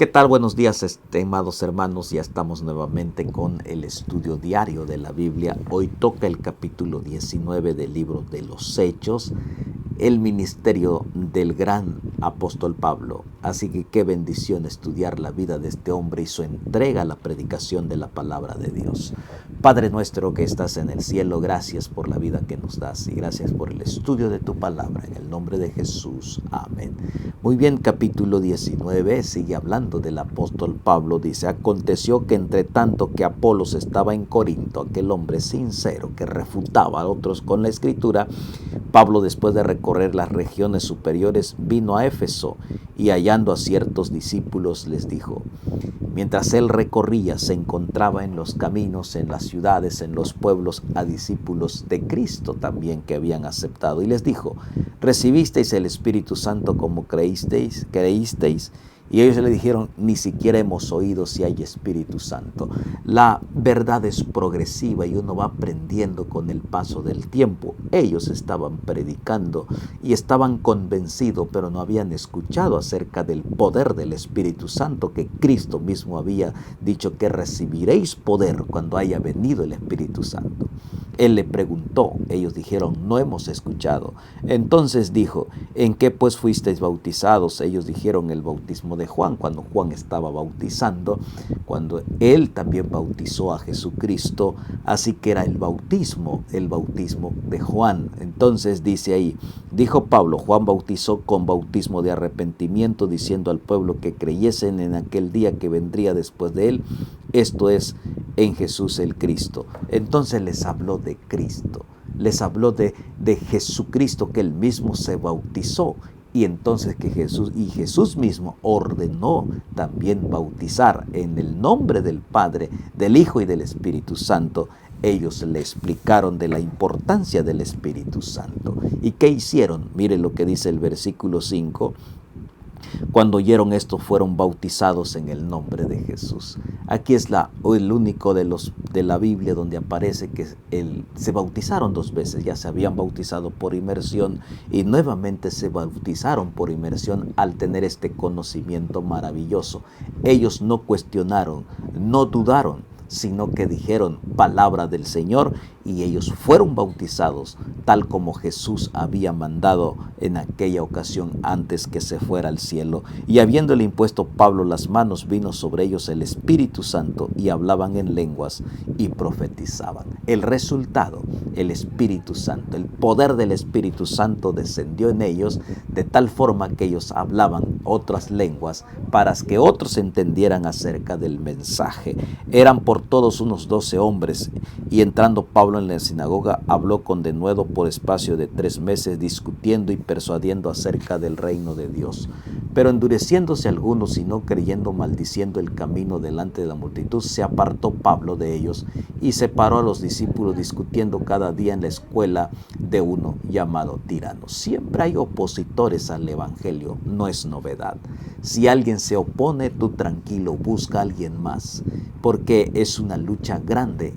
¿Qué tal? Buenos días, estimados hermanos. Ya estamos nuevamente con el estudio diario de la Biblia. Hoy toca el capítulo 19 del libro de los Hechos, el ministerio del gran apóstol Pablo. Así que qué bendición estudiar la vida de este hombre y su entrega a la predicación de la palabra de Dios. Padre nuestro que estás en el cielo, gracias por la vida que nos das y gracias por el estudio de tu palabra. En el nombre de Jesús. Amén. Muy bien, capítulo 19 sigue hablando del apóstol Pablo. Dice: aconteció que entre tanto que Apolos estaba en Corinto, aquel hombre sincero que refutaba a otros con la escritura, Pablo, después de recorrer las regiones superiores, vino a Éfeso y hallando a ciertos discípulos les dijo: mientras él recorría, se encontraba en los caminos, en las ciudades, en los pueblos, a discípulos de Cristo también que habían aceptado. Y les dijo: ¿recibisteis el Espíritu Santo como creísteis? Y ellos le dijeron: ni siquiera hemos oído si hay Espíritu Santo. La verdad es progresiva y uno va aprendiendo con el paso del tiempo. Ellos estaban predicando y estaban convencidos, pero no habían escuchado acerca del poder del Espíritu Santo, que Cristo mismo había dicho que recibiréis poder cuando haya venido el Espíritu Santo. Él le preguntó, ellos dijeron: no hemos escuchado. Entonces dijo: ¿en qué pues fuisteis bautizados? Ellos dijeron: el bautismo de Juan, cuando Juan estaba bautizando, cuando él también bautizó a Jesucristo, así que era el bautismo de Juan. Entonces dice ahí, dijo Pablo: Juan bautizó con bautismo de arrepentimiento, diciendo al pueblo que creyesen en aquel día que vendría después de él, esto es, en Jesús el Cristo. Entonces les habló de Cristo, les habló de Jesucristo, que él mismo se bautizó. Y entonces que Jesús mismo ordenó también bautizar en el nombre del Padre, del Hijo y del Espíritu Santo. Ellos le explicaron de la importancia del Espíritu Santo. ¿Y qué hicieron? Mire lo que dice el versículo 5. Cuando oyeron esto, fueron bautizados en el nombre de Jesús. Aquí es el único de la Biblia donde aparece que se bautizaron dos veces. Ya se habían bautizado por inmersión y nuevamente se bautizaron por inmersión al tener este conocimiento maravilloso. Ellos no cuestionaron, no dudaron, sino que dijeron palabra del Señor y ellos fueron bautizados tal como Jesús había mandado en aquella ocasión antes que se fuera al cielo. Y habiéndole impuesto Pablo las manos, vino sobre ellos el Espíritu Santo y hablaban en lenguas y profetizaban. El resultado, el Espíritu Santo, el poder del Espíritu Santo descendió en ellos de tal forma que ellos hablaban otras lenguas para que otros entendieran acerca del mensaje. Eran por todos unos 12 hombres, y entrando Pablo en la sinagoga, habló con denuedo por espacio de 3 meses, discutiendo y persuadiendo acerca del reino de Dios. Pero endureciéndose algunos y no creyendo, maldiciendo el camino delante de la multitud, se apartó Pablo de ellos y separó a los discípulos, discutiendo cada día en la escuela de uno llamado Tirano. Siempre hay opositores al evangelio, no es novedad. Si alguien se opone, tú tranquilo, busca a alguien más, porque es una lucha grande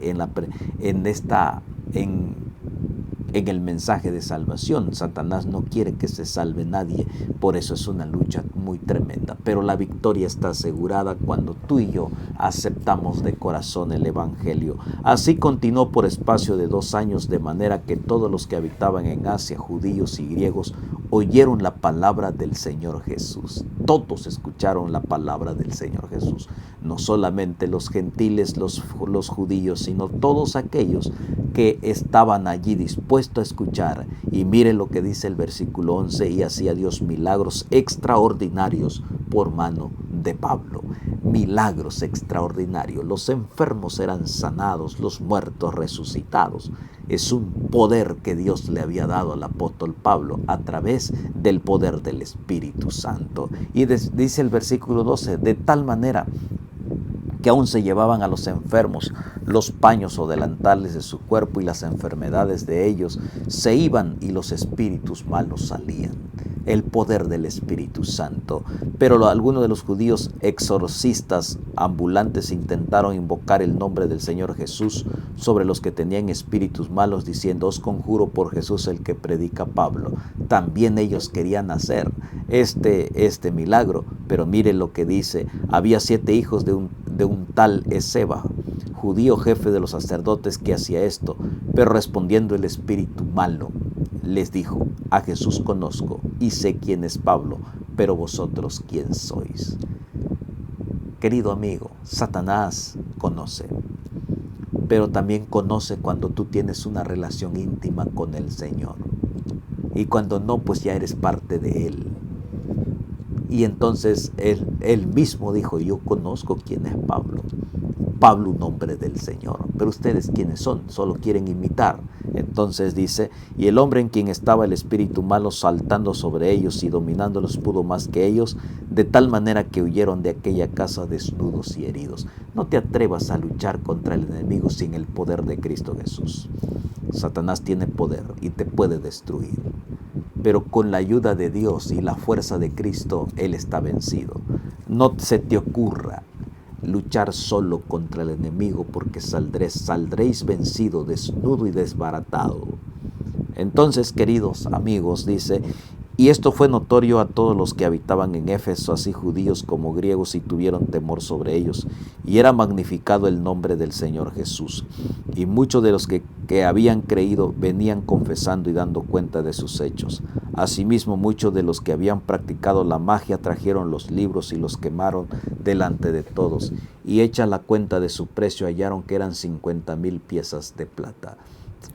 en el mensaje de salvación. Satanás no quiere que se salve nadie, por eso es una lucha muy tremenda. Pero la victoria está asegurada cuando tú y yo aceptamos de corazón el evangelio. Así continuó por espacio de 2 años, de manera que todos los que habitaban en Asia, judíos y griegos, oyeron la palabra del Señor Jesús. Todos escucharon la palabra del Señor Jesús. No solamente los gentiles, los judíos, sino todos aquellos que estaban allí dispuestos a escuchar. Y mire lo que dice el versículo 11: y hacía Dios milagros extraordinarios por mano de Pablo. Milagros extraordinarios. Los enfermos eran sanados, los muertos resucitados. Es un poder que Dios le había dado al apóstol Pablo a través del poder del Espíritu Santo. Y dice el versículo 12: de tal manera que aún se llevaban a los enfermos los paños o delantales de su cuerpo, y las enfermedades de ellos se iban y los espíritus malos salían. el poder del Espíritu Santo. Pero algunos de los judíos exorcistas ambulantes intentaron invocar el nombre del Señor Jesús sobre los que tenían espíritus malos, diciendo: os conjuro por Jesús el que predica Pablo. También ellos querían hacer este milagro, pero mire lo que dice: había 7 hijos de un tal Esceva, judío jefe de los sacerdotes, que hacía esto. Pero respondiendo el espíritu malo, les dijo: a Jesús conozco y sé quién es Pablo, pero vosotros quién sois. Querido amigo, Satanás conoce, pero también conoce cuando tú tienes una relación íntima con el Señor. Y cuando no, pues ya eres parte de Él. Y entonces él mismo dijo: yo conozco quién es Pablo. Pablo, un hombre del Señor. Pero ustedes, ¿quiénes son? Solo quieren imitar. Entonces dice: y el hombre en quien estaba el espíritu malo saltando sobre ellos y dominándolos pudo más que ellos, de tal manera que huyeron de aquella casa desnudos y heridos. No te atrevas a luchar contra el enemigo sin el poder de Cristo Jesús. Satanás tiene poder y te puede destruir. Pero con la ayuda de Dios y la fuerza de Cristo, Él está vencido. No se te ocurra luchar solo contra el enemigo, porque saldréis vencido, desnudo y desbaratado. Entonces, queridos amigos, dice: y esto fue notorio a todos los que habitaban en Éfeso, así judíos como griegos, y tuvieron temor sobre ellos, y era magnificado el nombre del Señor Jesús. Y muchos de los que habían creído venían confesando y dando cuenta de sus hechos. Asimismo, muchos de los que habían practicado la magia trajeron los libros y los quemaron delante de todos, y hecha la cuenta de su precio hallaron que eran 50,000 piezas de plata.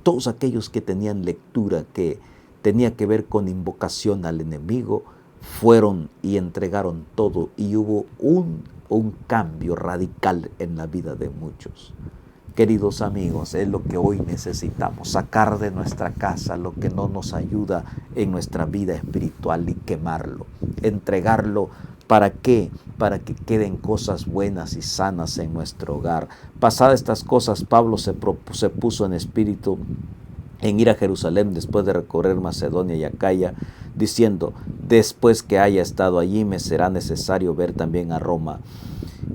Todos aquellos que tenían lectura que tenía que ver con invocación al enemigo, fueron y entregaron todo, y hubo un cambio radical en la vida de muchos. Queridos amigos, es lo que hoy necesitamos: sacar de nuestra casa lo que no nos ayuda en nuestra vida espiritual y quemarlo, entregarlo. ¿Para qué? Para que queden cosas buenas y sanas en nuestro hogar. Pasadas estas cosas, Pablo se puso en espíritu en ir a Jerusalén después de recorrer Macedonia y Acaya, diciendo: después que haya estado allí me será necesario ver también a Roma.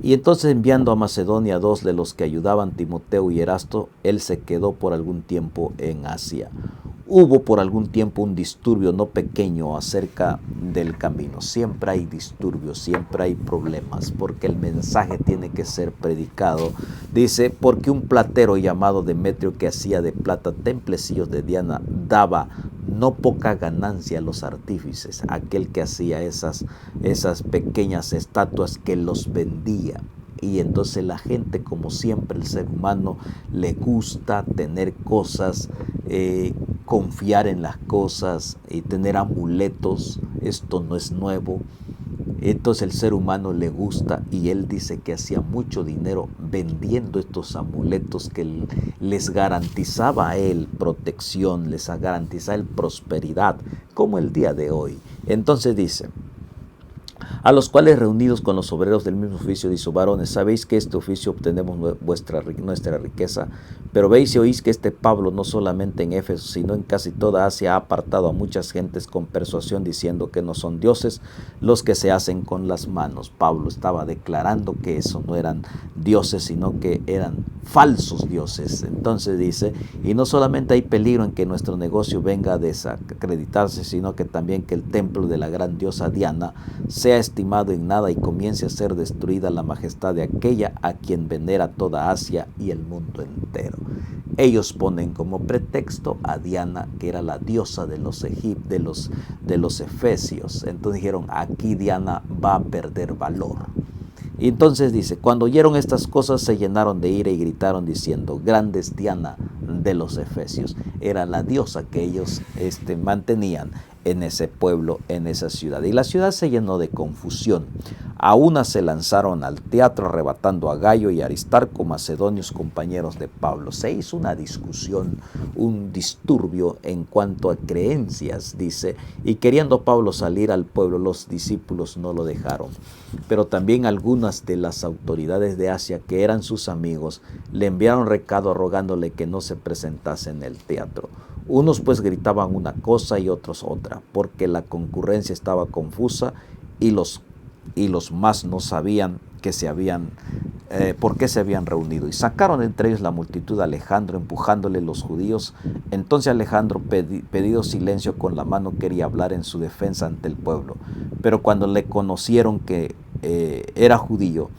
Y entonces, enviando a Macedonia 2 de los que ayudaban, Timoteo y Erasto, él se quedó por algún tiempo en Asia. Hubo por algún tiempo un disturbio no pequeño acerca del camino. Siempre hay disturbios, siempre hay problemas, porque el mensaje tiene que ser predicado. Dice: porque un platero llamado Demetrio, que hacía de plata templecillos de Diana, daba no poca ganancia a los artífices, aquel que hacía esas pequeñas estatuas, que los vendía. Y entonces la gente, como siempre, el ser humano le gusta tener cosas, confiar en las cosas y tener amuletos. Esto no es nuevo. Entonces el ser humano le gusta, y él dice que hacía mucho dinero vendiendo estos amuletos que les garantizaba a él protección, les garantizaba él prosperidad, como el día de hoy. Entonces dice: a los cuales, reunidos con los obreros del mismo oficio, dijo: varones, sabéis que este oficio obtenemos nuestra riqueza, pero veis y oís que este Pablo, no solamente en Éfeso, sino en casi toda Asia, ha apartado a muchas gentes con persuasión, diciendo que no son dioses los que se hacen con las manos. Pablo estaba declarando que eso no eran dioses, sino que eran falsos dioses. Entonces dice: y no solamente hay peligro en que nuestro negocio venga a desacreditarse, sino que también que el templo de la gran diosa Diana sea estimado en nada y comience a ser destruida la majestad de aquella a quien venera toda Asia y el mundo entero. Ellos ponen como pretexto a Diana, que era la diosa de los efesios. Entonces dijeron: aquí Diana va a perder valor. Y entonces dice: cuando oyeron estas cosas se llenaron de ira y gritaron diciendo: grande es Diana de los efesios. Era la diosa que ellos mantenían en ese pueblo, en esa ciudad. Y la ciudad se llenó de confusión. A una se lanzaron al teatro, arrebatando a Gayo y Aristarco, macedonios compañeros de Pablo. Se hizo una discusión, un disturbio en cuanto a creencias, dice, y queriendo Pablo salir al pueblo, los discípulos no lo dejaron. Pero también algunas de las autoridades de Asia, que eran sus amigos, le enviaron recado rogándole que no se presentase en el teatro. Unos pues gritaban una cosa y otros otra, porque la concurrencia estaba confusa y los más no sabían por qué se habían reunido. Y sacaron entre ellos la multitud a Alejandro, empujándole los judíos. Entonces Alejandro, pedido silencio con la mano, quería hablar en su defensa ante el pueblo. Pero cuando le conocieron que era judío,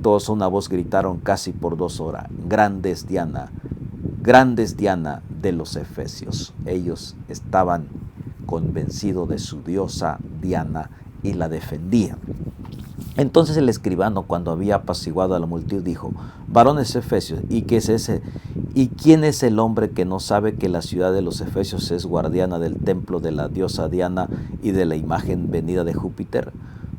todos a una voz gritaron casi por 2 horas: grande es Diana de los Efesios. Ellos estaban convencidos de su diosa Diana y la defendían. Entonces el escribano, cuando había apaciguado a la multitud, dijo: varones efesios, ¿y qué es ese? ¿Y quién es el hombre que no sabe que la ciudad de los Efesios es guardiana del templo de la diosa Diana y de la imagen venida de Júpiter?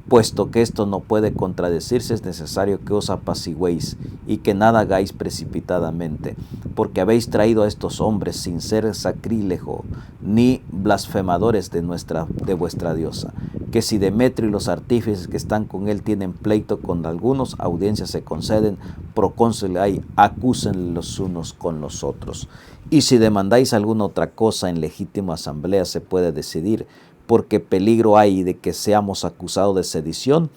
Puesto que esto no puede contradecirse, es necesario que os apaciguéis y que nada hagáis precipitadamente, porque habéis traído a estos hombres sin ser sacrílego ni blasfemadores de vuestra diosa, que si Demetrio y los artífices que están con él tienen pleito con algunos, audiencias se conceden, procónsul hay, acusen los unos con los otros. Y si demandáis alguna otra cosa en legítima asamblea se puede decidir, porque peligro hay de que seamos acusados de sedición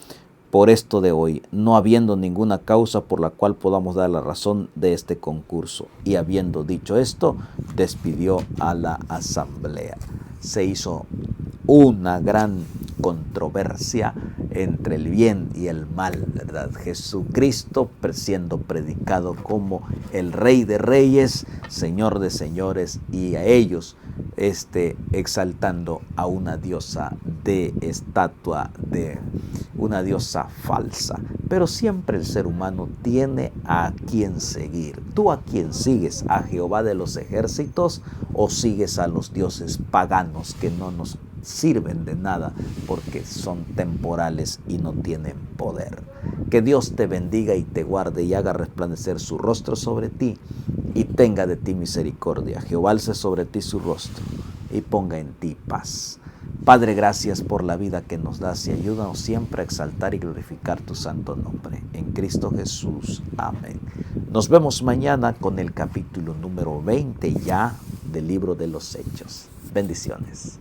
por esto de hoy, no habiendo ninguna causa por la cual podamos dar la razón de este concurso. Y habiendo dicho esto, despidió a la asamblea. Se hizo una gran controversia entre el bien y el mal, ¿verdad? Jesucristo siendo predicado como el Rey de Reyes, Señor de Señores, y a ellos exaltando a una diosa de estatua, de una diosa falsa. Pero siempre el ser humano tiene a quien seguir. ¿Tú a quién sigues? ¿A Jehová de los ejércitos o sigues a los dioses paganos que no nos sirven de nada porque son temporales y no tienen poder? Que Dios te bendiga y te guarde y haga resplandecer su rostro sobre ti y tenga de ti misericordia. Jehová alce sobre ti su rostro y ponga en ti paz. Padre, gracias por la vida que nos das y ayúdanos siempre a exaltar y glorificar tu santo nombre. En Cristo Jesús. Amén. Nos vemos mañana con el capítulo número 20 ya del libro de los Hechos. Bendiciones.